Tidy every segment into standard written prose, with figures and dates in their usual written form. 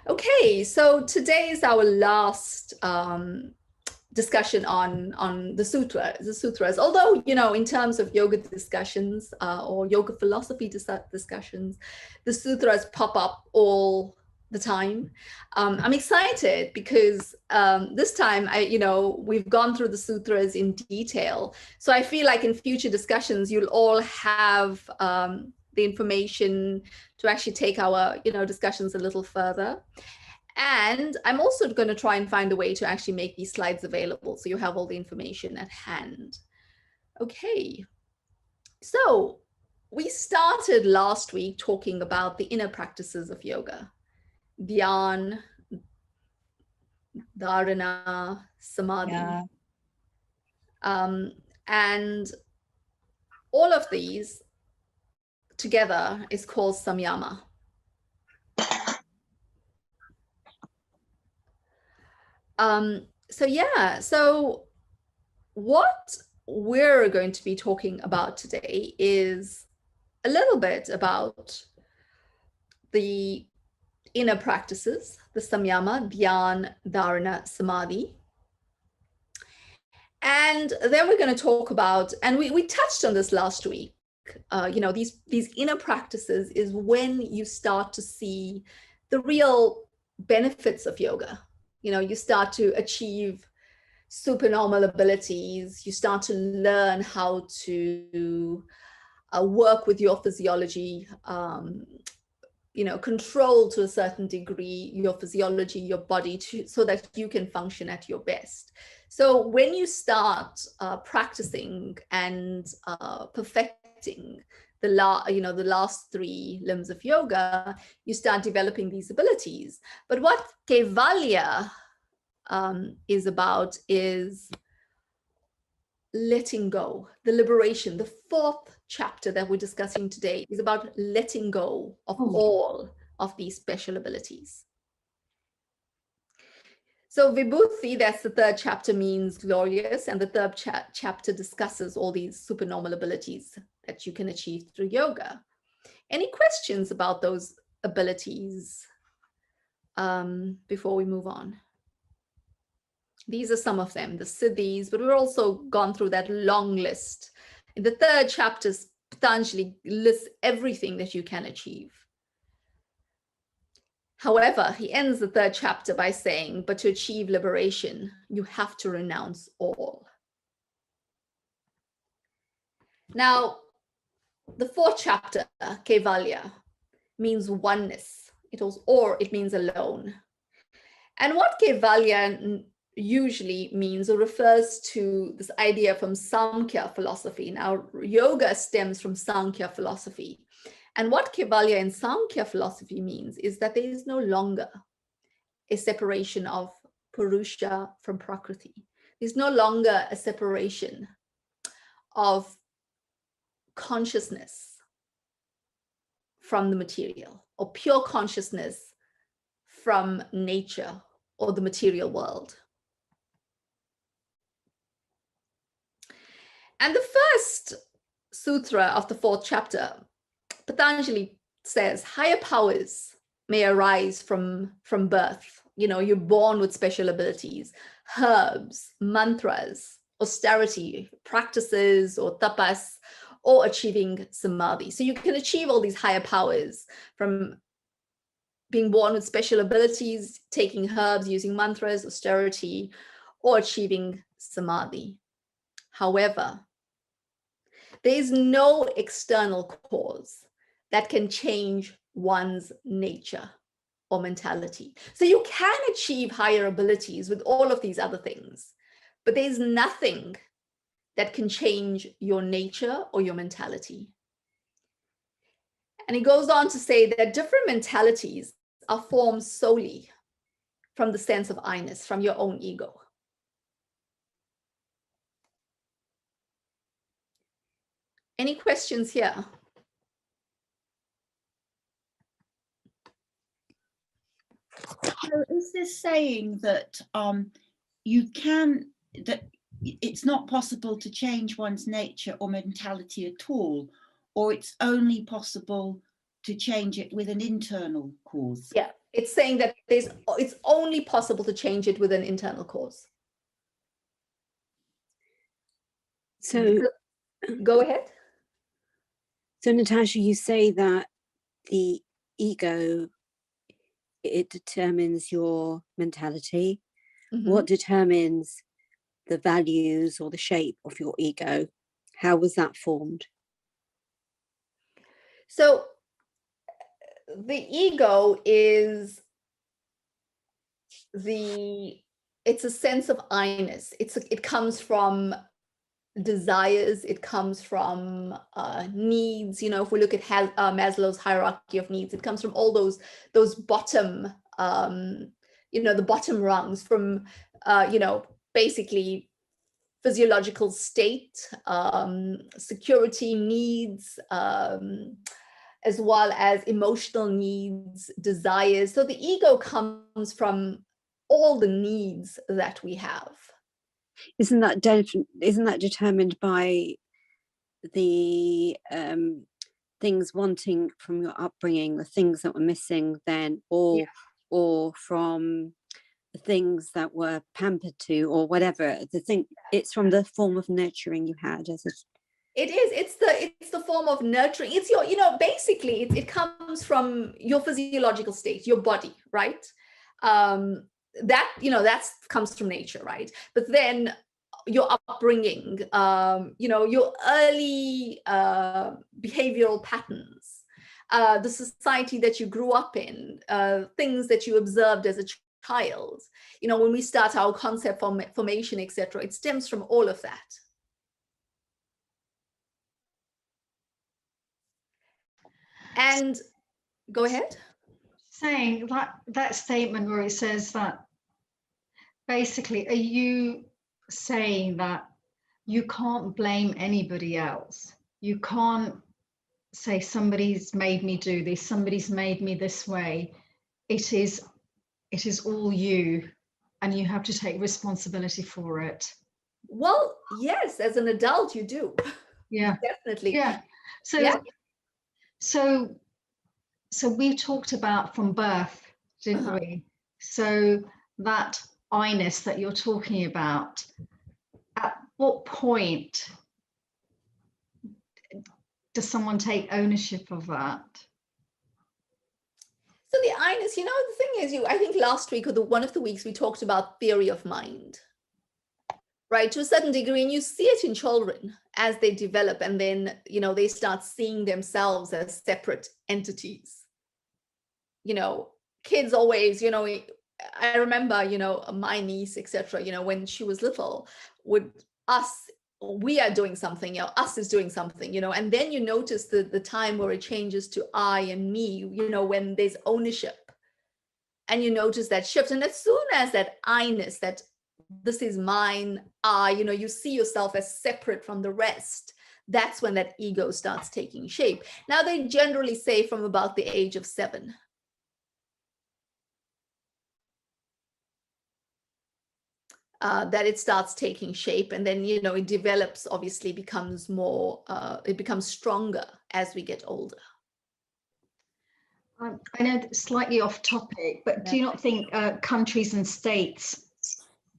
Okay, so today is our last discussion on the sutras. Although, in terms of yoga discussions or yoga philosophy discussions, the sutras pop up all the time. I'm excited because this time, we've gone through the sutras in detail. So I feel like in future discussions, you'll all have the information to actually take our, discussions a little further. And I'm also going to try and find a way to actually make these slides available so you have all the information at hand. Okay, so we started last week talking about the inner practices of yoga: dhyan, dharana, samadhi. Yeah. And all of these together is called samyama. So what we're going to be talking about today is a little bit about the inner practices, the samyama, dhyan, dharana, samadhi. And then we're going to talk about, and we touched on this last week, these inner practices is when you start to see the real benefits of yoga. You start to achieve supernormal abilities, you start to learn how to work with your physiology, control to a certain degree your physiology, your body, so that you can function at your best. So when you start practicing and perfecting the last three limbs of yoga, you start developing these abilities. But what Kaivalya is about is letting go, the liberation. The fourth chapter that we're discussing today is about letting go of all of these special abilities. So Vibhuti, that's the third chapter, means glorious, and the third chapter discusses all these supernormal abilities that you can achieve through yoga. Any questions about those abilities before we move on? These are some of them, the Siddhis, but we've also gone through that long list. In the third chapter, Patanjali lists everything that you can achieve. However, he ends the third chapter by saying, but to achieve liberation, you have to renounce all. Now, the fourth chapter, Kaivalya, means oneness. It means alone. And what Kaivalya usually means or refers to this idea from Samkhya philosophy. Now, yoga stems from Samkhya philosophy. And what Kaivalya in Samkhya philosophy means is that there is no longer a separation of Purusha from Prakriti. There's no longer a separation of consciousness from the material, or pure consciousness from nature or the material world. And the first sutra of the fourth chapter, Patanjali says, higher powers may arise from birth. You're born with special abilities, herbs, mantras, austerity, practices, or tapas, or achieving samadhi. So you can achieve all these higher powers from being born with special abilities, taking herbs, using mantras, austerity, or achieving samadhi. However, there is no external cause that can change one's nature or mentality. So you can achieve higher abilities with all of these other things, but there's nothing that can change your nature or your mentality. And he goes on to say that different mentalities are formed solely from the sense of I-ness, from your own ego. Any questions here? So is this saying that that it's not possible to change one's nature or mentality at all, or it's only possible to change it with an internal cause? Yeah, It's saying that it's only possible to change it with an internal cause. So go ahead. So Nitasha, you say that the ego, it determines your mentality. Mm-hmm. What determines the values or the shape of your ego? How was that formed? So the ego is it's a sense of I-ness. It comes from desires, it comes from needs. You know, if we look at Maslow's hierarchy of needs, it comes from all those bottom, you know, the bottom rungs from, you know, basically physiological state, security needs, as well as emotional needs, desires. So the ego comes from all the needs that we have. Isn't that determined by the things wanting from your upbringing, the things that were missing then, or from the things that were pampered to, or whatever? It's from the form of nurturing you had as a... It is. It's the form of nurturing. It's your, you know, basically it comes from your physiological state, your body, right? That, you know, that comes from nature, right? But then your upbringing, you know, your early behavioral patterns, the society that you grew up in, things that you observed as a child. You know, when we start our concept formation, etc., it stems from all of that. And go ahead. Saying that statement where it says that, basically, are you saying that you can't blame anybody else? You can't say somebody's made me do this, somebody's made me this way. It is all you, and you have to take responsibility for it. Well, yes, as an adult you do. Yeah. Definitely. Yeah. So yeah. So we talked about from birth, didn't we? So that I-ness that you're talking about, at what point does someone take ownership of that? So the I-ness, you know, the thing is, I think last week or one of the weeks we talked about theory of mind, right? To a certain degree, and you see it in children as they develop, and then, you know, they start seeing themselves as separate entities. You know, kids always, you know, I remember, you know, my niece, etc., you know, when she was little, we are doing something, you know, us is doing something, you know, and then you notice the time where it changes to I and me, you know, when there's ownership, and you notice that shift. And as soon as that I-ness, that this is mine, I, you know, you see yourself as separate from the rest, that's when that ego starts taking shape. Now, they generally say from about the age of 7. That it starts taking shape, and then, you know, it develops, obviously becomes more, it becomes stronger as we get older. I know that's slightly off topic, but do you not think countries and states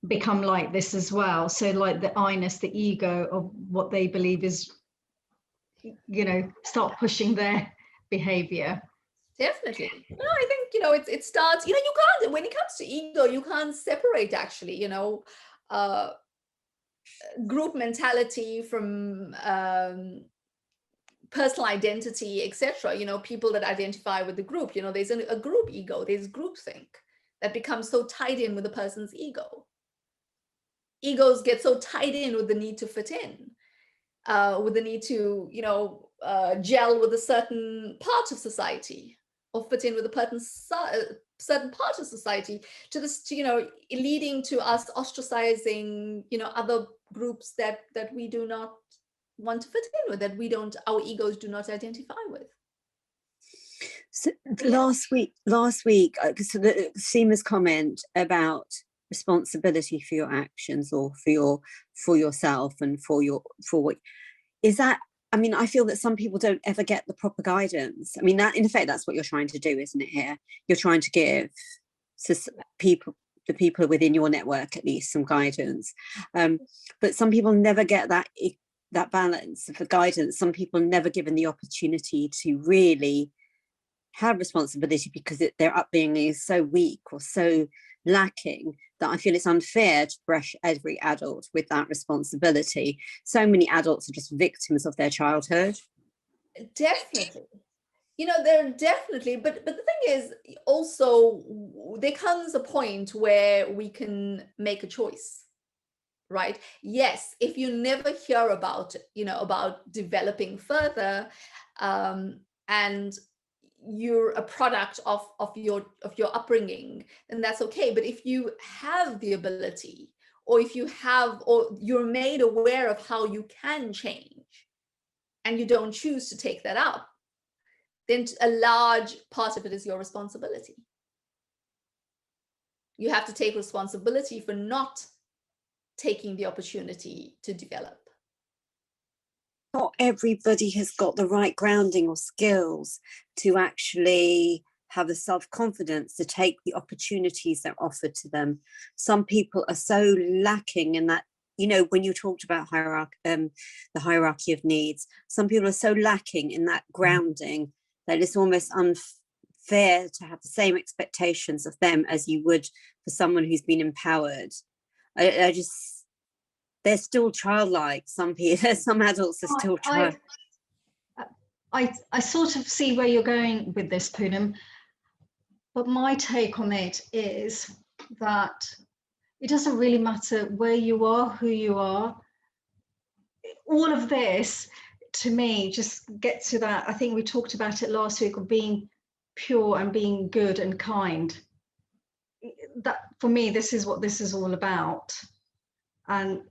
become like this as well? So like the I-ness, the ego of what they believe is, you know, start pushing their behavior. Definitely. No, I think, you know, it starts, you know, you can't, when it comes to ego, you can't separate, actually, you know, group mentality from personal identity, etc. You know, people that identify with the group, you know, there's a group ego, there's groupthink that becomes so tied in with a person's ego. Egos get so tied in with the need to fit in, with the need to, you know, gel with a certain part of society, or fit in with a certain part of society, to you know, leading to us ostracizing, you know, other groups that we do not want to fit in with, that our egos do not identify with. So last week, so the Seema's comment about responsibility for your actions, or for yourself, and for what is that I mean, I feel that some people don't ever get the proper guidance. I mean, that in effect, that's what you're trying to do, isn't it? Here, you're trying to give people, the people within your network, at least some guidance. But some people never get that balance of the guidance. Some people never given the opportunity to really have responsibility because their upbringing is so weak or so lacking that I feel it's unfair to brush every adult with that responsibility. So many adults are just victims of their childhood. Definitely. You know, they're definitely, but the thing is also, there comes a point where we can make a choice, right? Yes, if you never hear about, you know, about developing further, and you're a product of your upbringing, then that's okay. But if you have the ability, or if you have, or you're made aware of how you can change, and you don't choose to take that up, then a large part of it is your responsibility. You have to take responsibility for not taking the opportunity to develop. Not everybody has got the right grounding or skills to actually have the self-confidence to take the opportunities that are offered to them. Some people are so lacking in that, you know, when you talked about the hierarchy of needs, some people are so lacking in that grounding that it's almost unfair to have the same expectations of them as you would for someone who's been empowered. I just, they're still childlike. Some people, some adults are still child. I sort of see where you're going with this, Poonam, but my take on it is that it doesn't really matter where you are, who you are. All of this, to me, just get to that. I think we talked about it last week, of being pure and being good and kind. That, for me, this is what this is all about. And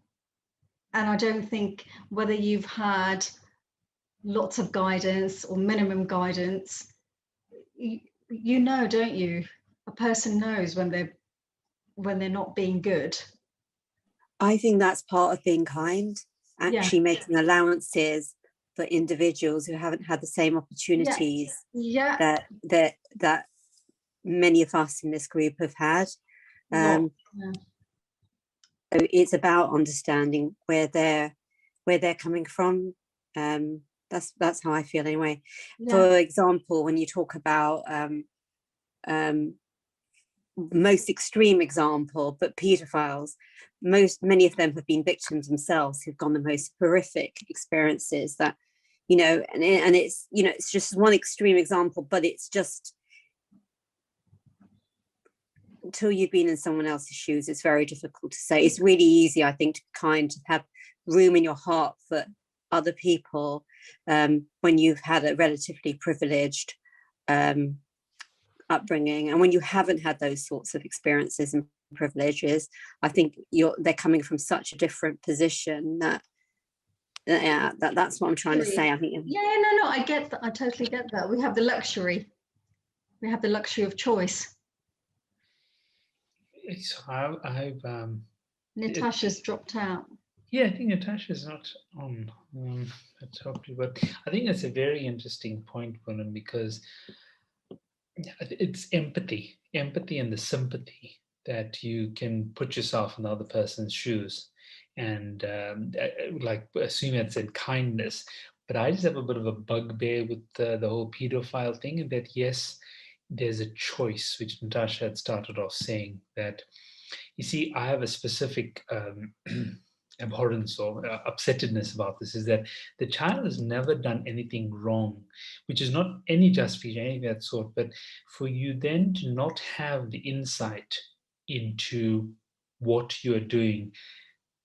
I don't think whether you've had lots of guidance or minimum guidance, you know, don't you? A person knows when they're not being good. I think that's part of being kind, actually making allowances for individuals who haven't had the same opportunities that many of us in this group have had. So it's about understanding where they're coming from. That's how I feel anyway. For example, when you talk about most extreme example, but pedophiles, many of them have been victims themselves, who've gone the most horrific experiences that, you know, and it's, you know, it's just one extreme example, but it's just, until you've been in someone else's shoes, it's very difficult to say. It's really easy, I think, to kind of have room in your heart for other people when you've had a relatively privileged upbringing, and when you haven't had those sorts of experiences and privileges, I think they're coming from such a different position that that's what I'm trying to say. I think no, I get that. I totally get that. We have the luxury of choice. So I've Nitasha's dropped out. Yeah, I think Natasha's not on. Let's hope, but I think that's a very interesting point, Poonam, because it's empathy and the sympathy that you can put yourself in the other person's shoes, and like assume it said kindness. But I just have a bit of a bugbear with the whole pedophile thing, and that yes, there's a choice, which Nitasha had started off saying that. You see, I have a specific abhorrence or upsettedness about this, is that the child has never done anything wrong, which is not any justification, anything of that sort, but for you then to not have the insight into what you're doing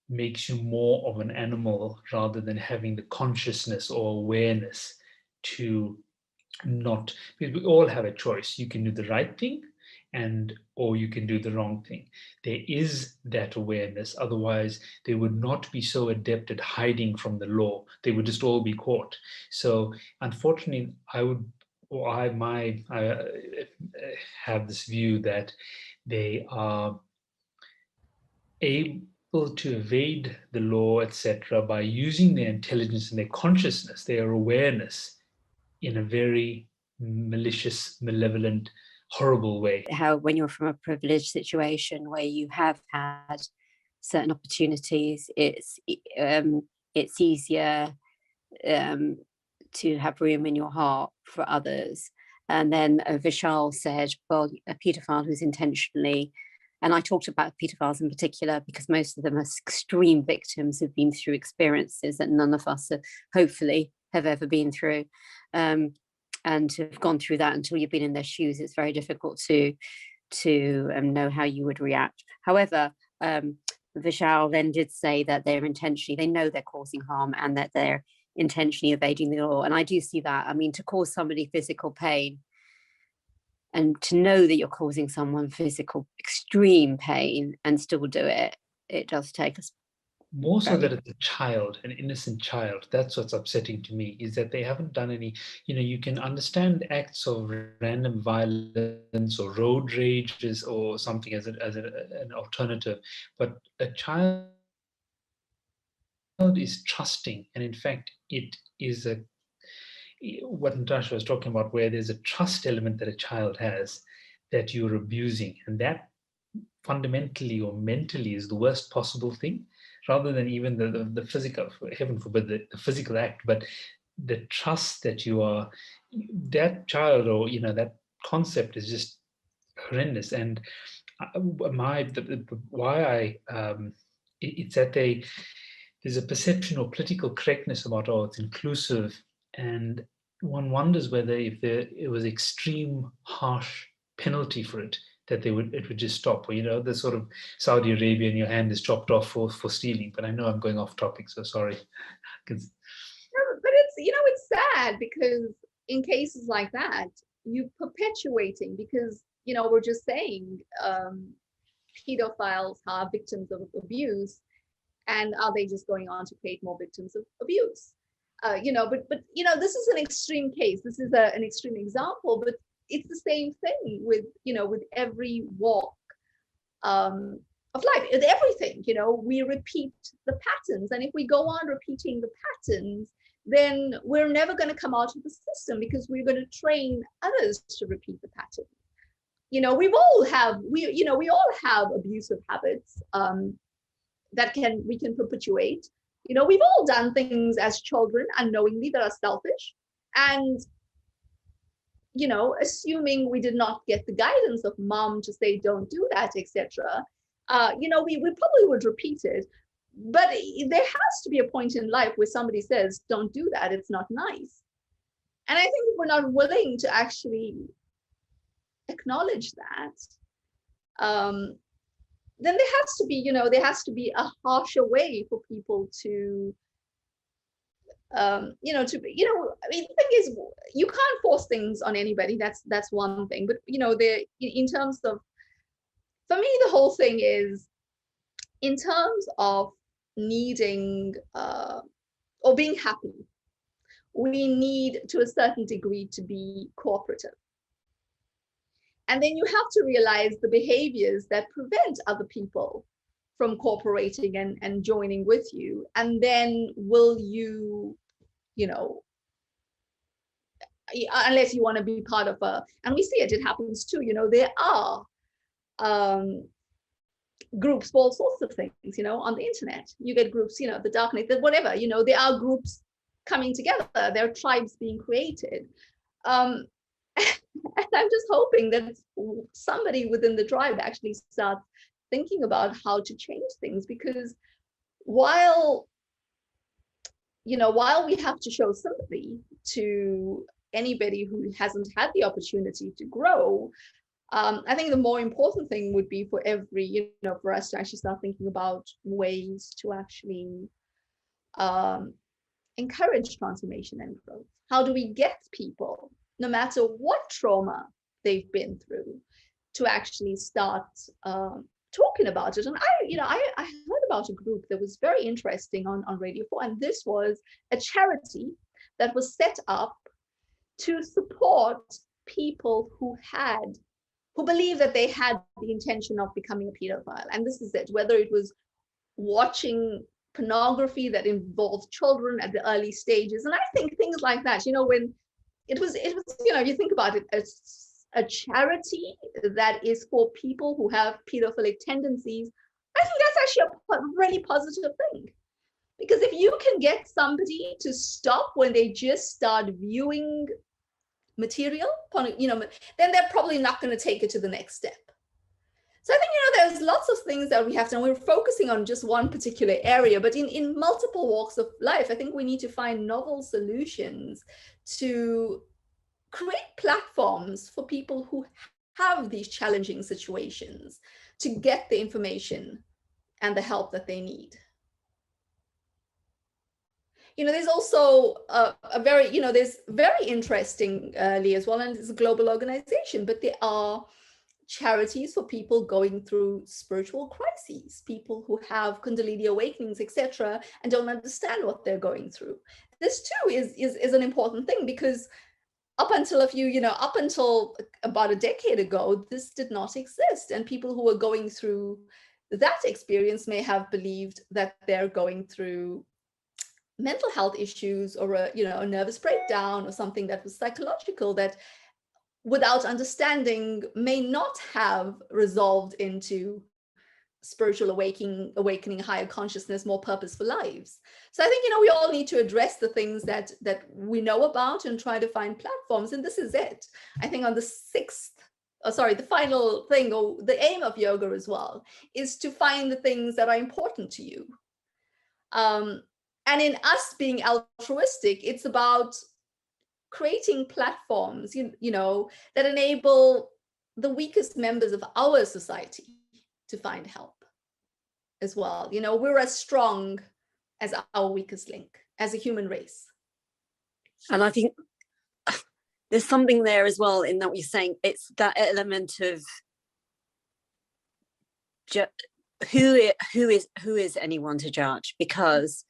makes you more of an animal rather than having the consciousness or awareness to not, because we all have a choice. You can do the right thing or you can do the wrong thing. There is that awareness, otherwise they would not be so adept at hiding from the law. They would just all be caught. So unfortunately, I have this view that they are to evade the law, etc., by using their intelligence and their consciousness, their awareness, in a very malicious, malevolent, horrible way. How when you're from a privileged situation where you have had certain opportunities, it's easier to have room in your heart for others. And then Vishal said, well, a paedophile who's intentionally, and I talked about paedophiles in particular because most of them are extreme victims who've been through experiences that none of us hopefully have ever been through. And to have gone through that until you've been in their shoes, it's very difficult to know how you would react. However, Vishal then did say that they're intentionally, they know they're causing harm and that they're intentionally evading the law. And I do see that. I mean, to cause somebody physical pain and to know that you're causing someone physical extreme pain and still do it, it does take us. More so that it's a child, an innocent child. That's what's upsetting to me, is that they haven't done any, you can understand acts of random violence or road rages or something as an alternative, but a child is trusting, and in fact it is what Nitasha was talking about, where there's a trust element that a child has that you're abusing, and that fundamentally or mentally is the worst possible thing, rather than even the physical, heaven forbid, the physical act, but the trust that you are, that child, or that concept is just horrendous. And it's that there's a perception or political correctness about, it's inclusive, and one wonders whether if it was extreme harsh penalty for it, that it would just stop. Or the sort of Saudi Arabia and your hand is chopped off for stealing. But I know I'm going off topic, so sorry. But it's sad because in cases like that, you perpetuating, because we're just saying pedophiles are victims of abuse, and are they just going on to create more victims of abuse? But this is an extreme case. This is an extreme example, but it's the same thing with every walk of life, with everything. We repeat the patterns, and if we go on repeating the patterns, then we're never going to come out of the system, because we're going to train others to repeat the pattern. We all have abusive habits that we can perpetuate. We've all done things as children unknowingly that are selfish, and assuming we did not get the guidance of mom to say don't do that, etc. We probably would repeat it. But there has to be a point in life where somebody says, don't do that, it's not nice. And I think if we're not willing to actually acknowledge that, then there has to be a harsher way for people to, the thing is, you can't force things on anybody. That's one thing. But, in terms of, for me, the whole thing is, in terms of needing or being happy, we need to a certain degree to be cooperative. And then you have to realize the behaviors that prevent other people from cooperating and joining with you. And then will you, unless you want to be part of and we see it happens too, there are groups for all sorts of things, on the internet. You get groups, the darknet, whatever, there are groups coming together, there are tribes being created. And I'm just hoping that somebody within the tribe actually starts thinking about how to change things, because while we have to show sympathy to anybody who hasn't had the opportunity to grow, I think the more important thing would be for for us to actually start thinking about ways to actually encourage transformation and growth. How do we get people, no matter what trauma they've been through, to actually start talking about it? And I heard about a group that was very interesting on Radio 4, and this was a charity that was set up to support people who believe that they had the intention of becoming a pedophile. And this is it, whether it was watching pornography that involves children at the early stages. And I think things like that, when it was, if you think about it, it's a charity that is for people who have pedophilic tendencies. I think that's actually a really positive thing. Because if you can get somebody to stop when they just start viewing material, then they're probably not going to take it to the next step. So I think, there's lots of things that we have to, and we're focusing on just one particular area, but in multiple walks of life, I think we need to find novel solutions to create platforms for people who have these challenging situations to get the information and the help that they need. There's also a very, there's very interestingly as well, and it's a global organization, but there are charities for people going through spiritual crises, people who have Kundalini awakenings, etc., and don't understand what they're going through. This too is an important thing, because up until about a decade ago, this did not exist, and people who were going through that experience may have believed that they're going through mental health issues or a nervous breakdown or something that was psychological, that without understanding may not have resolved into spiritual awakening, higher consciousness, more purposeful lives. So I think, we all need to address the things that we know about and try to find platforms. And this is it. I think on the final thing, or the aim of yoga as well, is to find the things that are important to you. And in us being altruistic, it's about creating platforms, that enable the weakest members of our society to find help as well. We're as strong as our weakest link as a human race. And I think there's something there as well in that what you're saying. It's that element of who is anyone to judge, because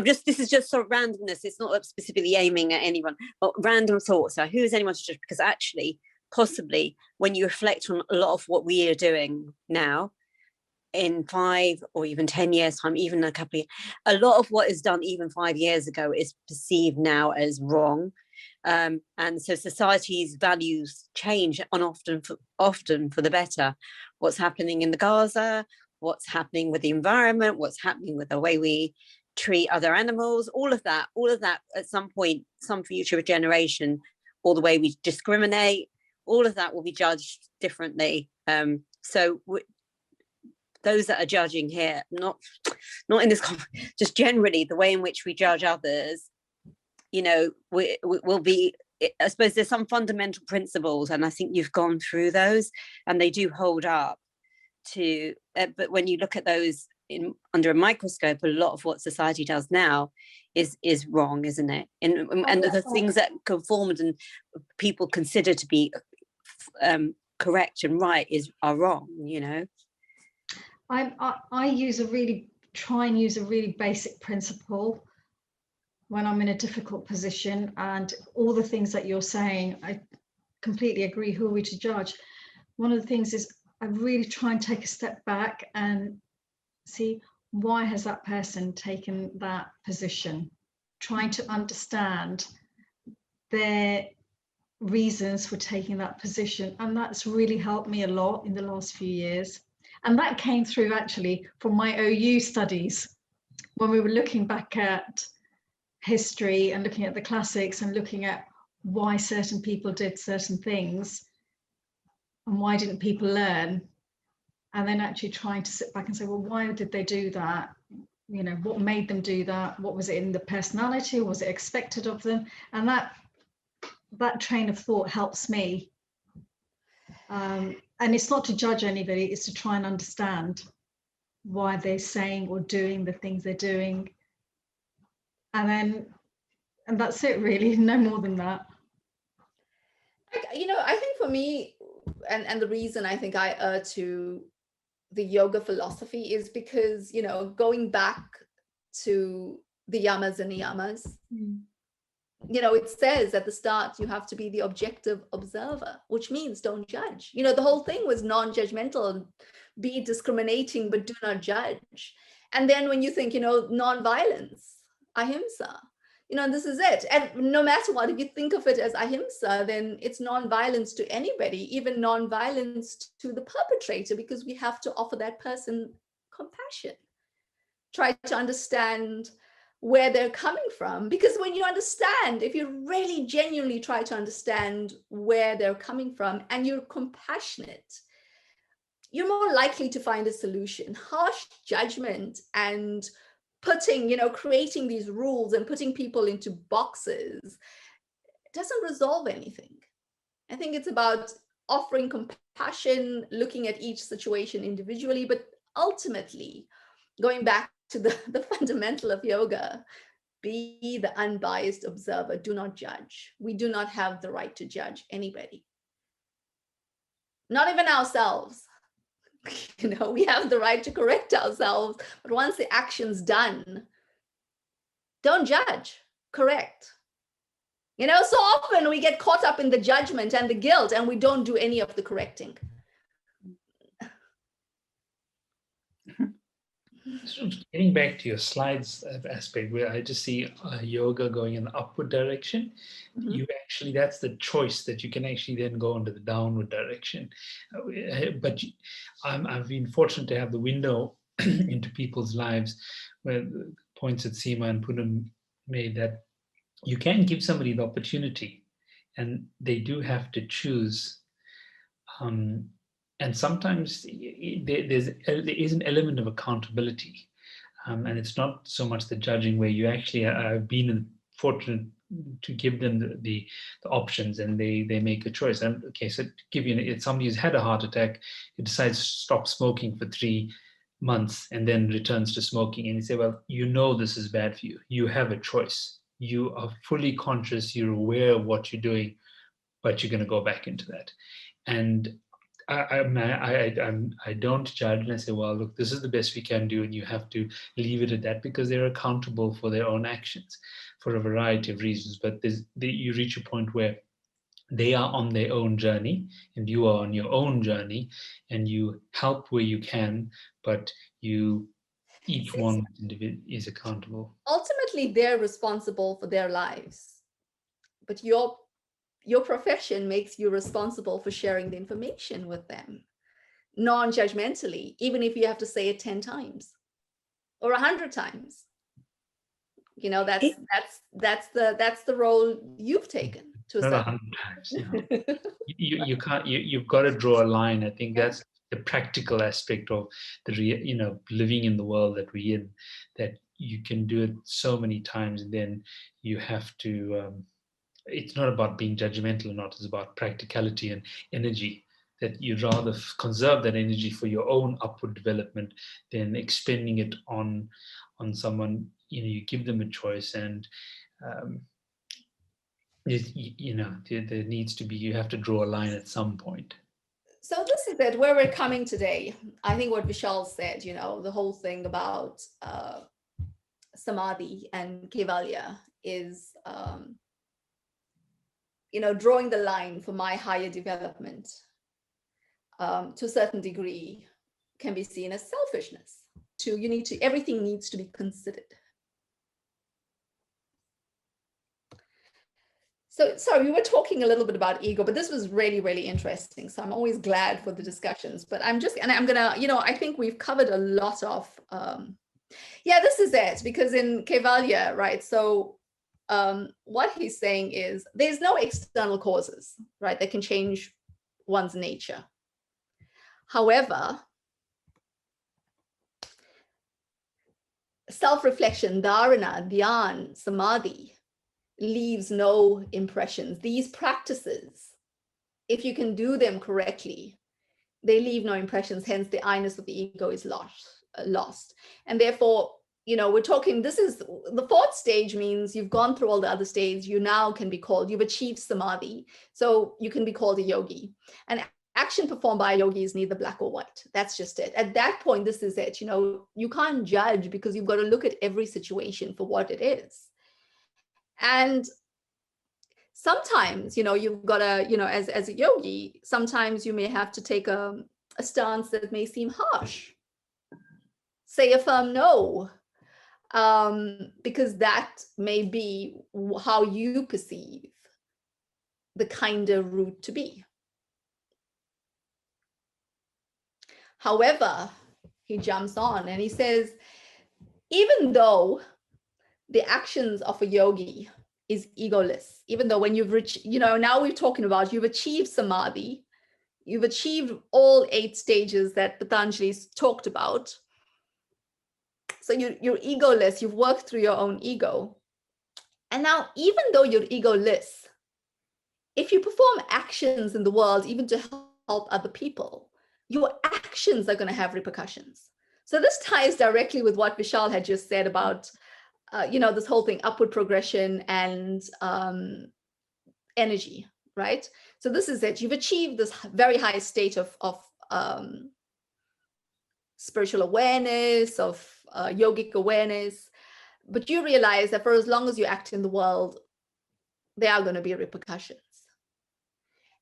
this is just sort of randomness. It's not specifically aiming at anyone, but random thoughts. So who is anyone to judge? Because actually, possibly, when you reflect on a lot of what we are doing now, in 5 or even 10 years time, even a couple of years, a lot of what is done even 5 years ago is perceived now as wrong. And so society's values change, and often for the better. What's happening in the Gaza, what's happening with the environment, what's happening with the way we treat other animals, all of that at some point, some future generation, or the way we discriminate, all of that will be judged differently. So those that are judging here, not in this, just generally the way in which we judge others, will be, I suppose there's some fundamental principles, and I think you've gone through those, and they do hold up to, but when you look at those under a microscope, a lot of what society does now is wrong, isn't it? And the things that conformed and people consider to be correct and right are wrong. I try and use a really basic principle when I'm in a difficult position, and all the things that you're saying, I completely agree. Who are we to judge? One of the things is I really try and take a step back and see, why has that person taken that position? Trying to understand their reasons for taking that position. And that's really helped me a lot in the last few years. And that came through actually from my OU studies, when we were looking back at history and looking at the classics and looking at why certain people did certain things and why didn't people learn. And then actually trying to sit back and say, well, why did they do that? What made them do that? What was it in the personality? Was it expected of them? And that train of thought helps me. And it's not to judge anybody, it's to try and understand why they're saying or doing the things they're doing. And that's it really, no more than that. I think for me, and the reason I think I err to the yoga philosophy is because, going back to the yamas and niyamas, it says at the start, you have to be the objective observer, which means don't judge. The whole thing was non-judgmental, be discriminating, but do not judge. And then when you think, non-violence, ahimsa, and this is it. And no matter what, if you think of it as ahimsa, then it's non-violence to anybody, even non-violence to the perpetrator, because we have to offer that person compassion. Try to understand where they're coming from, because when you understand, if you really genuinely try to understand where they're coming from and you're compassionate, you're more likely to find a solution. Harsh judgment and creating these rules and putting people into boxes doesn't resolve anything. I think it's about offering compassion, looking at each situation individually, but ultimately going back to the fundamental of yoga, be the unbiased observer, do not judge. We do not have the right to judge anybody, not even ourselves. We have the right to correct ourselves, but once the action's done, don't judge, correct. So often we get caught up in the judgment and the guilt, and we don't do any of the correcting. So getting back to your slides aspect, where I just see yoga going in the upward direction, Mm-hmm. that's the choice, that you can actually then go into the downward direction. But I've been fortunate to have the window into people's lives, where the points that Seema and Poonam made, that you can give somebody the opportunity and they do have to choose. And sometimes there is an element of accountability, and it's not so much the judging, where you actually have been fortunate to give them the options, and they make a choice. And okay, so to give you, if somebody who's had a heart attack, who decides to stop smoking for 3 months and then returns to smoking, and you say, well, this is bad for you. You have a choice. You are fully conscious. You're aware of what you're doing, but you're going to go back into that. And I don't judge, and I say, well, look, this is the best we can do, and you have to leave it at that, because they're accountable for their own actions for a variety of reasons. But you reach a point where they are on their own journey and you are on your own journey, and you help where you can, but each one is accountable. Ultimately, they're responsible for their lives, but your profession makes you responsible for sharing the information with them, non-judgmentally, even if you have to say it 10 times or 100 times. That's the role you've taken to Not 100 times. No. You can't. You've got to draw a line. I think that's the practical aspect of living in the world that we're in. That you can do it so many times, and then you have to. It's not about being judgmental or not. It's about practicality and energy. That you'd rather conserve that energy for your own upward development than expending it on someone. You give them a choice, and there needs to be. You have to draw a line at some point. So this is it, where we're coming today. I think what Vishal said, the whole thing about samadhi and kaivalya is drawing the line for my higher development to a certain degree can be seen as selfishness. Everything needs to be considered. So sorry, we were talking a little bit about ego, but this was really, really interesting. So I'm always glad for the discussions, but I'm gonna, I think we've covered a lot of, this is it, because in Kaivalya, right? So what he's saying is there's no external causes, right, that can change one's nature. However, self-reflection, dharana, dhyan, samadhi, leaves no impressions. These practices, if you can do them correctly, they leave no impressions. Hence, the I-ness of the ego is lost. And therefore, we're talking, this is the 4th stage, means you've gone through all the other stages. You now can be called, you've achieved samadhi. So you can be called a yogi. And action performed by a yogi is neither black or white. That's just it. At that point, this is it. You can't judge, because you've got to look at every situation for what it is. And sometimes, you've got to, as a yogi, sometimes you may have to take a stance that may seem harsh. say a firm no, because that may be how you perceive the kinder route to be. However, he jumps on and he says, even though the actions of a yogi is egoless, even though when you've reached, now we're talking about you've achieved samadhi, you've achieved all 8 stages that Patanjali's talked about. So you're egoless, you've worked through your own ego. And now, even though you're egoless, if you perform actions in the world, even to help other people, your actions are going to have repercussions. So this ties directly with what Vishal had just said about, this whole thing, upward progression and energy, right? So this is it. You've achieved this very high state of spiritual awareness, of yogic awareness, but you realize that for as long as you act in the world, there are going to be repercussions.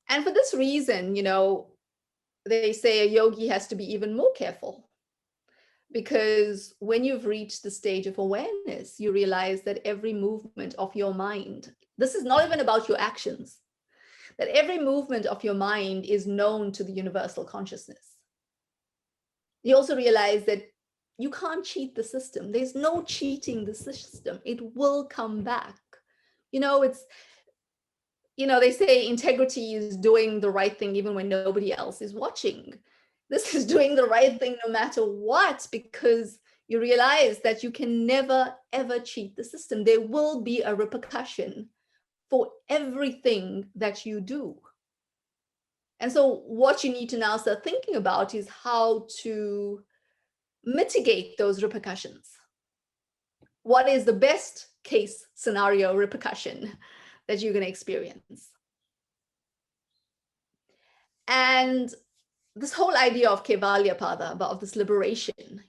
And for this reason, they say a yogi has to be even more careful, because when you've reached the stage of awareness, you realize that every movement of your mind, this is not even about your actions, that every movement of your mind is known to the universal consciousness. You also realize that you can't cheat the system. There's no cheating the system. It will come back. They say integrity is doing the right thing even when nobody else is watching. This is doing the right thing no matter what, because you realize that you can never, ever cheat the system. There will be a repercussion for everything that you do. And so what you need to now start thinking about is how to mitigate those repercussions. What is the best case scenario repercussion that you're going to experience? And this whole idea of Kevalya Pada, of this liberation,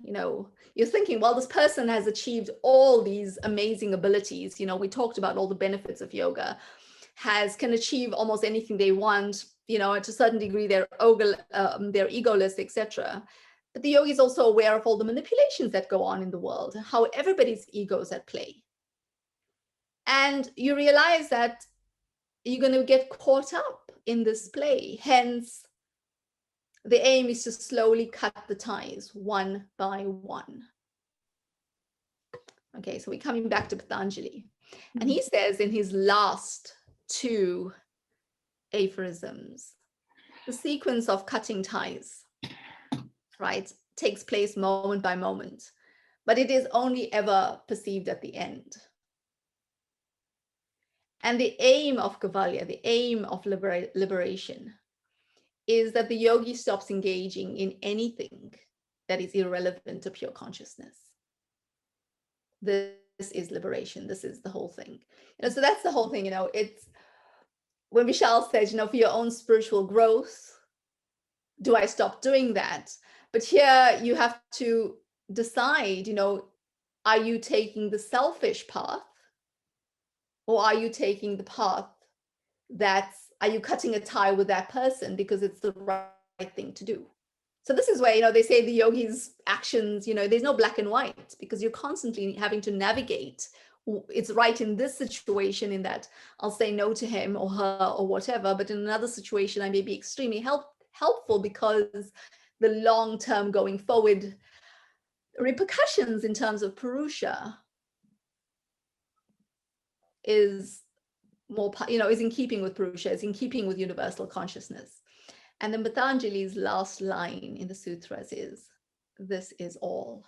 you're thinking, well, this person has achieved all these amazing abilities. We talked about all the benefits of yoga, can achieve almost anything they want, to a certain degree, they're egoless, etc. But the yogi is also aware of all the manipulations that go on in the world, how everybody's ego is at play. And you realize that you're going to get caught up in this play. Hence, the aim is to slowly cut the ties one by one. Okay, so we're coming back to Patanjali. And he says in his last 2 aphorisms, the sequence of cutting ties, right, takes place moment by moment, but it is only ever perceived at the end. And the aim of Kevalya, the aim of liberation, is that the yogi stops engaging in anything that is irrelevant to pure consciousness. This is liberation. This is the whole thing. So that's the whole thing. It's when Vishal says, for your own spiritual growth, do I stop doing that? But here you have to decide, are you taking the selfish path, or are you taking the path are you cutting a tie with that person because it's the right thing to do? So this is where, they say the yogi's actions, there's no black and white, because you're constantly having to navigate. It's right in this situation, in that I'll say no to him or her or whatever, but in another situation, I may be extremely helpful, because the long-term going forward repercussions in terms of Purusha is more, is in keeping with Purusha, is in keeping with universal consciousness. And then Patanjali's last line in the sutras is, this is all.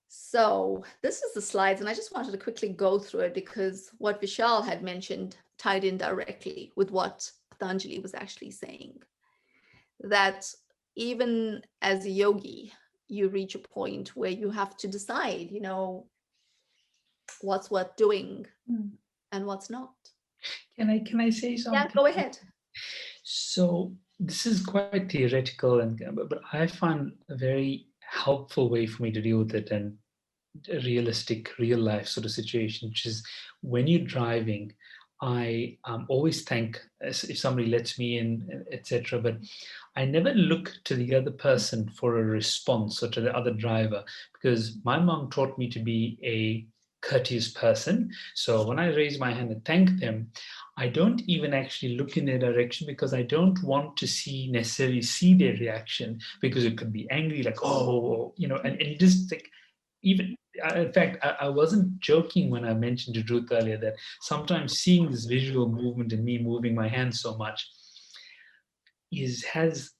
So this is the slides, and I just wanted to quickly go through it, because what Vishal had mentioned tied in directly with what Patanjali was actually saying, that even as a yogi, you reach a point where you have to decide, what's worth doing and what's not. Can I say something? Yeah, go ahead. So this is quite theoretical, but I find a very helpful way for me to deal with it, and a realistic, real life sort of situation, which is when you're driving, I always thank if somebody lets me in, etc. But I never look to the other person for a response, or to the other driver, because my mom taught me to be a courteous person. So when I raise my hand and thank them, I don't even actually look in their direction, because I don't want to necessarily see their reaction, because it could be angry, like, oh, and just like, even in fact, I wasn't joking when I mentioned to Ruth earlier that sometimes seeing this visual movement in me moving my hands so much has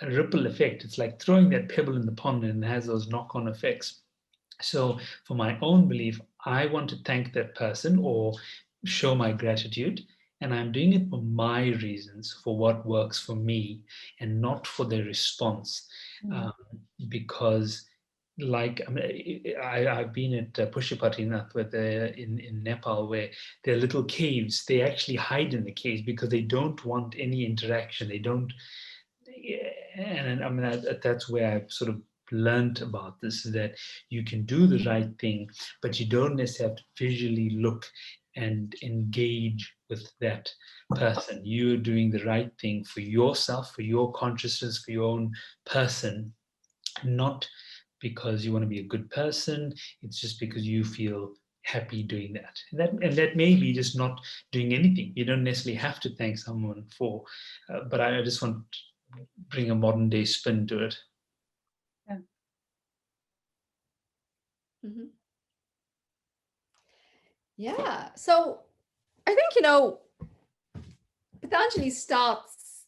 a ripple effect. It's like throwing that pebble in the pond, and it has those knock-on effects. So for my own belief, I want to thank that person or show my gratitude, and I'm doing it for my reasons, for what works for me, and not for their response. Because like I've been at Pushpatrinath in Nepal, where there are little caves. They actually hide in the caves because they don't want any interaction. They don't, and I mean that's where I've sort of learned about this, that you can do the right thing, but you don't necessarily have to visually look and engage with that person. You're doing the right thing for yourself, for your consciousness, for your own person, not because you want to be a good person. It's just because you feel happy doing that. And that may be just not doing anything. You don't necessarily have to thank someone for, but I just want to bring a modern day spin to it. Yeah. Mm-hmm. Yeah. So I think, Patanjali starts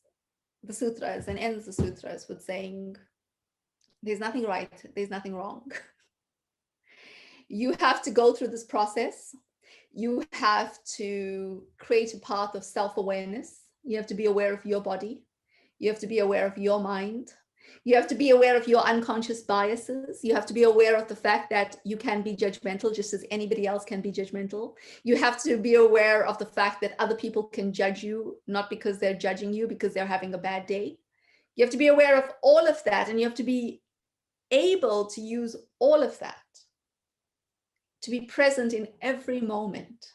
the sutras and ends the sutras with saying, there's nothing right, there's nothing wrong. You have to go through this process. You have to create a path of self-awareness. You have to be aware of your body. You have to be aware of your mind. You have to be aware of your unconscious biases. You have to be aware of the fact that you can be judgmental just as anybody else can be judgmental. You have to be aware of the fact that other people can judge you, not because they're judging you, because they're having a bad day. You have to be aware of all of that, and you have to be able to use all of that to be present in every moment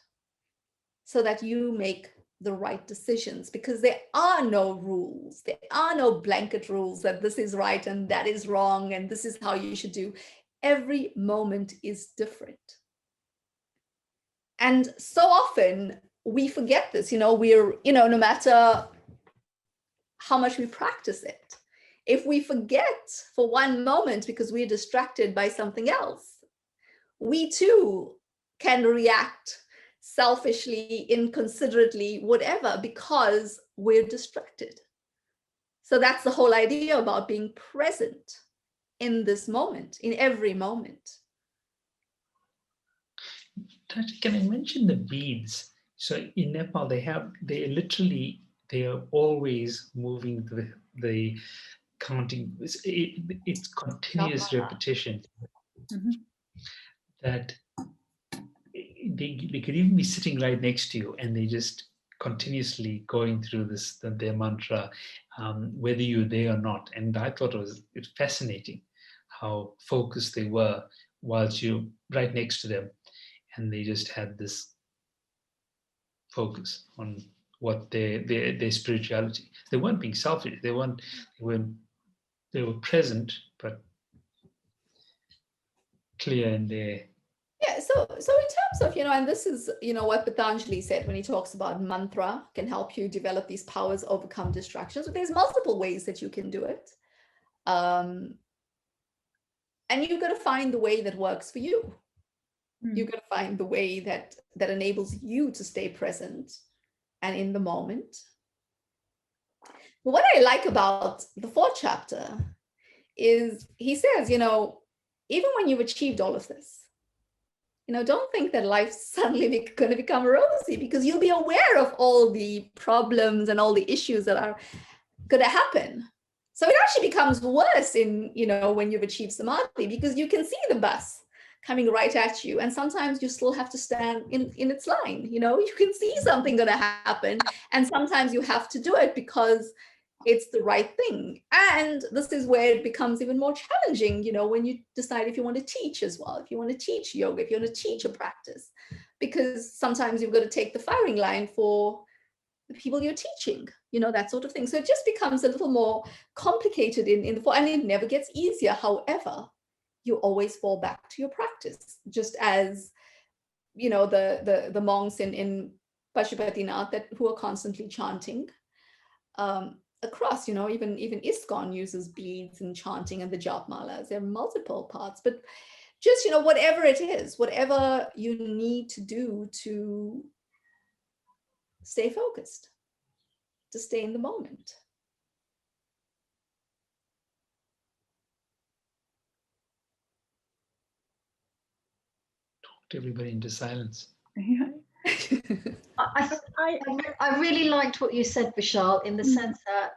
so that you make the right decisions, because there are no rules. There are no blanket rules that this is right and that is wrong and this is how you should do. Every moment is different. And so often we forget this, we're, no matter how much we practice it, if we forget for one moment because we're distracted by something else, we too can react selfishly, inconsiderately, whatever, because we're distracted. So that's the whole idea about being present in this moment, in every moment. Can I mention the beads? So in Nepal, they are always moving the counting. It's continuous repetition. Mm-hmm. That they could even be sitting right next to you, and they just continuously going through their mantra, whether you're there or not. And I thought it's fascinating how focused they were whilst you're right next to them, and they just had this focus on what their spirituality. They weren't being selfish. They were present, but clear in their. Yeah, so in terms of, and this is, what Patanjali said when he talks about mantra can help you develop these powers, overcome distractions. But there's multiple ways that you can do it. And you've got to find the way that works for you. You've got to find the way that enables you to stay present and in the moment. But what I like about the 4th chapter is he says, even when you've achieved all of this, don't think that life's suddenly going to become rosy, because you'll be aware of all the problems and all the issues that are going to happen. So it actually becomes worse when you've achieved samadhi, because you can see the bus coming right at you, and sometimes you still have to stand in its line. You can see something going to happen, and sometimes you have to do it because it's the right thing. And this is where it becomes even more challenging, when you decide if you want to teach as well, if you want to teach yoga, if you want to teach a practice, because sometimes you've got to take the firing line for the people you're teaching, you know, that sort of thing. So it just becomes a little more complicated in the fall, and it never gets easier. However, you always fall back to your practice, just as, you know, the monks in Pashupatinath that who are constantly chanting across, you know, even ISKCON uses beads and chanting and the japmalas. There are multiple parts, but just, you know, whatever it is, whatever you need to do to stay focused, to stay in the moment. Talked everybody into silence. Yeah. I really liked what you said, Vishal, in the sense that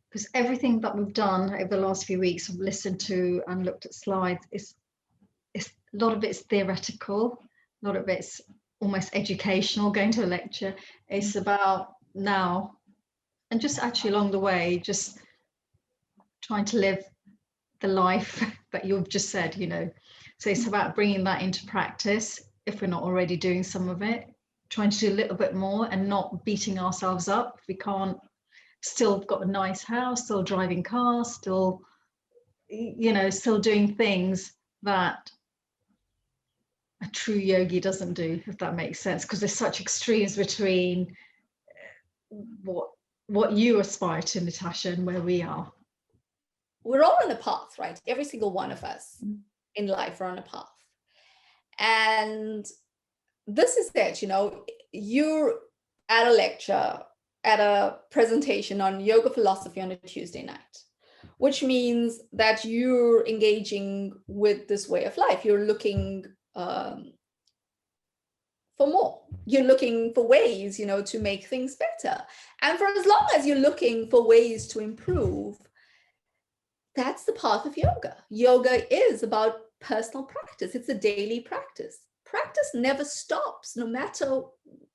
because everything that we've done over the last few weeks, I've listened to and looked at slides, it's a lot of it's theoretical, a lot of it's almost educational, going to a lecture. It's about now, and just actually along the way, just trying to live the life that you've just said, you know. So it's about bringing that into practice if we're not already doing some of it, trying to do a little bit more and not beating ourselves up if we can't. Still got a nice house, still driving cars, still, you know, still doing things that a true yogi doesn't do, if that makes sense, because there's such extremes between what you aspire to, Nitasha, and where we are. We're all on a path, right? Every single one of us in life are on a path. And this is it, you know, you're at a lecture, at a presentation on yoga philosophy on a Tuesday night, which means that you're engaging with this way of life. You're looking for more. You're looking for ways, you know, to make things better. And for as long as you're looking for ways to improve, that's the path of yoga. Yoga is about personal practice. It's a daily practice. Practice never stops, no matter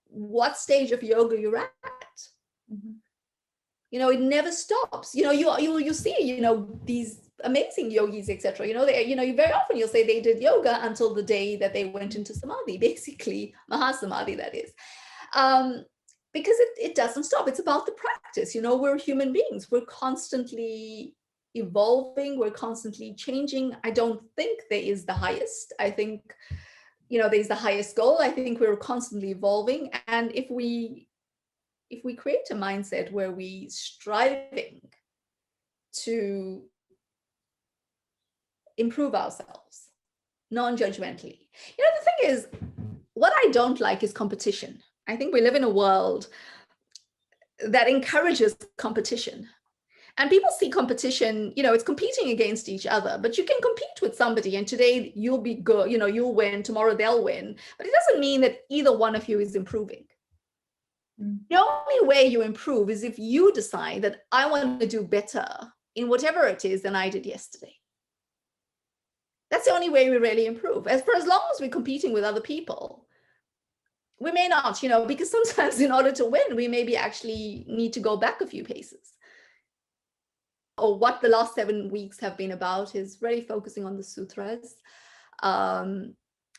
what stage of yoga you're at. You know, it never stops. You know, you see, you know, these amazing yogis, etc. You know, you very often you'll say they did yoga until the day that they went into samadhi, basically mahasamadhi, that is. Because it doesn't stop. It's about the practice. You know, we're human beings. We're constantly evolving. We're constantly changing. I don't think there is the highest. I think, you know, there's the highest goal. I think we're constantly evolving. And if we create a mindset where we striving to improve ourselves non-judgmentally. You know, the thing is, what I don't like is competition. I think we live in a world that encourages competition. And people see competition, you know, it's competing against each other, but you can compete with somebody and today you'll be good, you know, you'll win, tomorrow they'll win. But it doesn't mean that either one of you is improving. The only way you improve is if you decide that I want to do better in whatever it is than I did yesterday. That's the only way we really improve. As long as we're competing with other people, we may not, you know, because sometimes in order to win, we maybe actually need to go back a few paces. Or what the last 7 weeks have been about is really focusing on the sutras and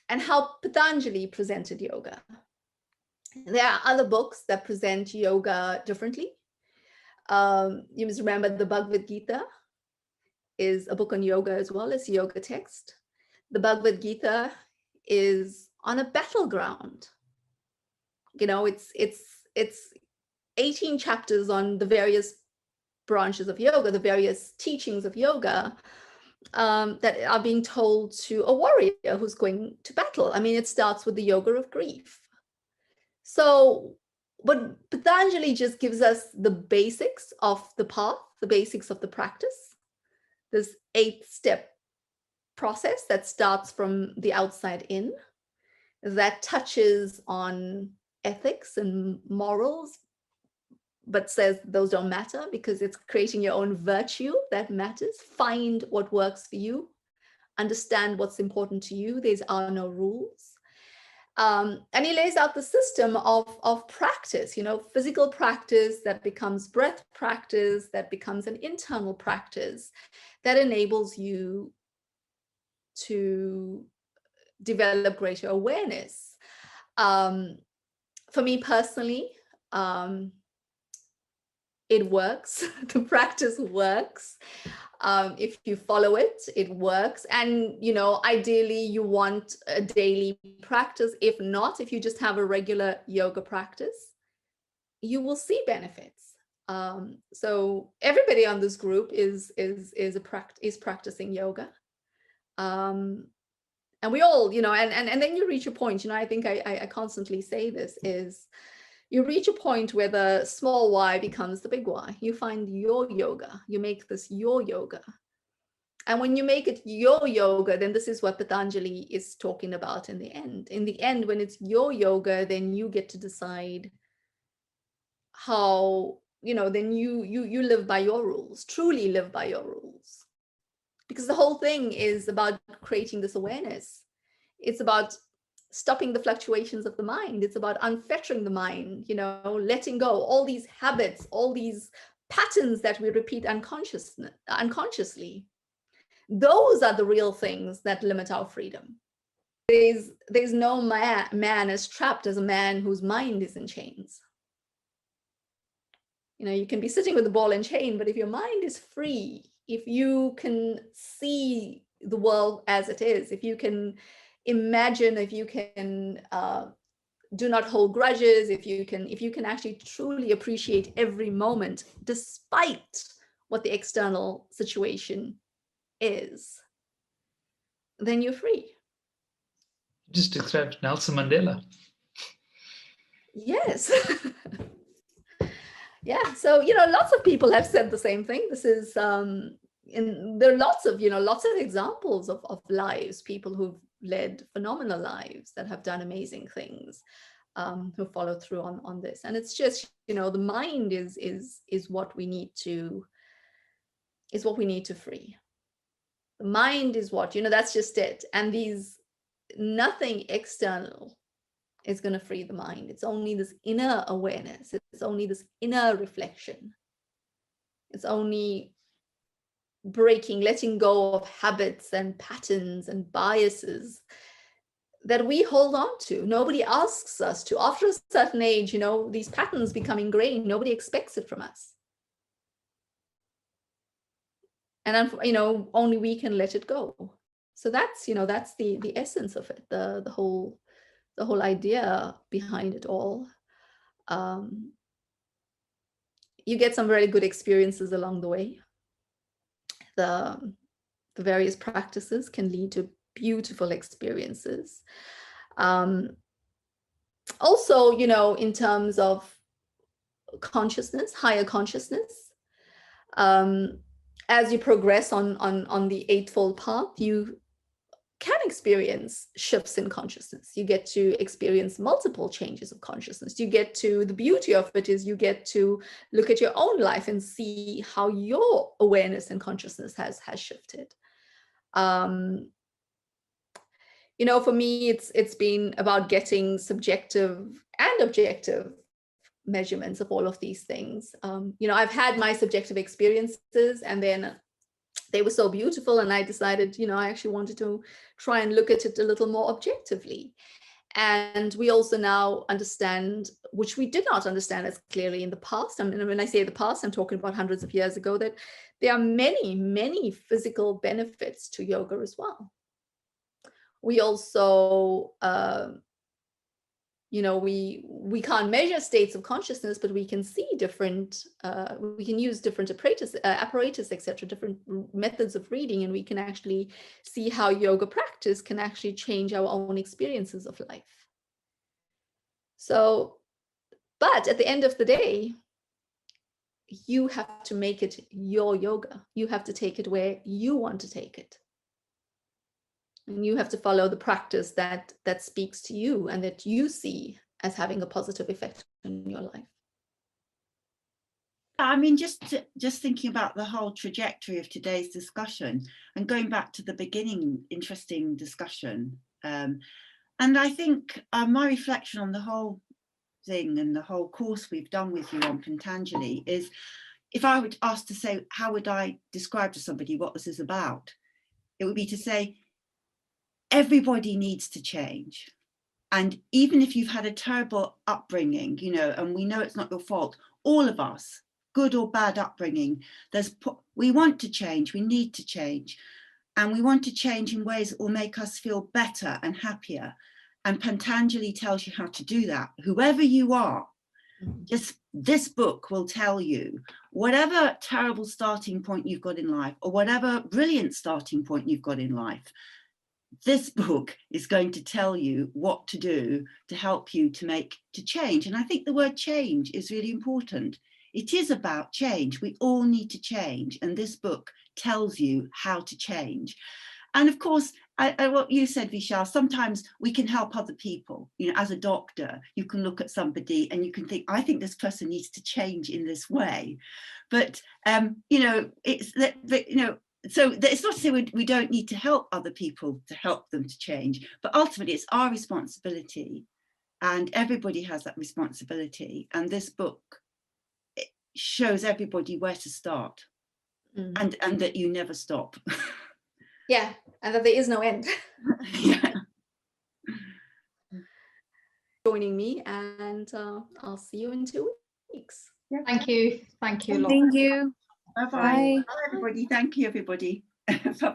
how Patanjali presented yoga. There are other books that present yoga differently. You must remember the Bhagavad Gita is a book on yoga as well as yoga text. The Bhagavad Gita is on a battleground. You know, it's 18 chapters on the various branches of yoga, the various teachings of yoga that are being told to a warrior who's going to battle. I mean, it starts with the yoga of grief. So, but Patanjali just gives us the basics of the path, the basics of the practice. This 8-step process that starts from the outside in, that touches on ethics and morals, but says those don't matter because it's creating your own virtue that matters. Find what works for you. Understand what's important to you. There are no rules. And he lays out the system of practice, you know, physical practice that becomes breath practice, that becomes an internal practice that enables you to develop greater awareness. For me personally, it works. The practice works. If you follow it, it works. And, you know, ideally you want a daily practice. If not, if you just have a regular yoga practice, you will see benefits. So everybody on this group is practicing yoga. And we all, you know, and then you reach a point, you know, I think I constantly say this, is you reach a point where the small y becomes the big Y. You find your yoga, you make this your yoga. And when you make it your yoga, then this is what Patanjali is talking about in the end. In the end, when it's your yoga, then you get to decide how, you know, then you live by your rules, truly live by your rules. Because the whole thing is about creating this awareness. It's about stopping the fluctuations of the mind. It's about unfettering the mind, you know, letting go all these habits, all these patterns that we repeat unconsciously. Those are the real things that limit our freedom. There's no man as trapped as a man whose mind is in chains. You know, you can be sitting with a ball and chain, but if your mind is free, if you can see the world as it is, if you can imagine, if you can do not hold grudges, if you can actually truly appreciate every moment despite what the external situation is, then you're free. Just described Nelson Mandela. Yes. Yeah, so, you know, lots of people have said the same thing. This is and there are lots of examples of lives, people who've led phenomenal lives, that have done amazing things, who follow through on this. And it's just, you know, the mind is what we need to free. The mind is what, you know, that's just it. And nothing external is going to free the mind. It's only this inner awareness. It's only this inner reflection. It's only letting go of habits and patterns and biases that we hold on to. Nobody asks us to. After a certain age, you know, these patterns become ingrained. Nobody expects it from us. And, you know, only we can let it go. So that's, you know, that's the essence of it, the whole idea behind it all. You get some very good experiences along the way. The various practices can lead to beautiful experiences. Also, you know, in terms of consciousness, higher consciousness, as you progress on the Eightfold Path, you can experience shifts in consciousness. You get to experience multiple changes of consciousness. The beauty of it is you get to look at your own life and see how your awareness and consciousness has shifted. You know, for me, it's been about getting subjective and objective measurements of all of these things. You know, I've had my subjective experiences, and then they were so beautiful, and I decided, you know, I actually wanted to try and look at it a little more objectively. And we also now understand, which we did not understand as clearly in the past. I mean, when I say the past, I'm talking about hundreds of years ago, that there are many, many physical benefits to yoga as well. We also, you know, we can't measure states of consciousness, but we can see different, we can use different apparatus, etc., different methods of reading, and we can actually see how yoga practice can actually change our own experiences of life. So, but at the end of the day, you have to make it your yoga. You have to take it where you want to take it. And you have to follow the practice that speaks to you and that you see as having a positive effect in your life. I mean, just thinking about the whole trajectory of today's discussion and going back to the beginning, interesting discussion. And I think my reflection on the whole thing and the whole course we've done with you on Patanjali is, if I would ask to say, how would I describe to somebody what this is about? It would be to say, everybody needs to change. And even if you've had a terrible upbringing, you know, and we know it's not your fault, all of us, good or bad upbringing, we want to change, we need to change. And we want to change in ways that will make us feel better and happier. And Patanjali tells you how to do that. Whoever you are, just this book will tell you, whatever terrible starting point you've got in life, or whatever brilliant starting point you've got in life, this book is going to tell you what to do to help you to change. And I think the word change is really important. It is about change. We all need to change. And this book tells you how to change. And of course, what you said, Vishal, sometimes we can help other people. You know, as a doctor, you can look at somebody and you can think, I think this person needs to change in this way. But, you know, it's that, you know, so it's not to say we don't need to help other people to help them to change, but ultimately it's our responsibility, and everybody has that responsibility. And this book shows everybody where to start, and that you never stop. Yeah, and that there is no end. Yeah. Joining me, and I'll see you in 2 weeks. Yeah. Thank you. Thank you. Thank you. Bye-bye. Bye. Bye, everybody. Thank you, everybody. Bye-bye.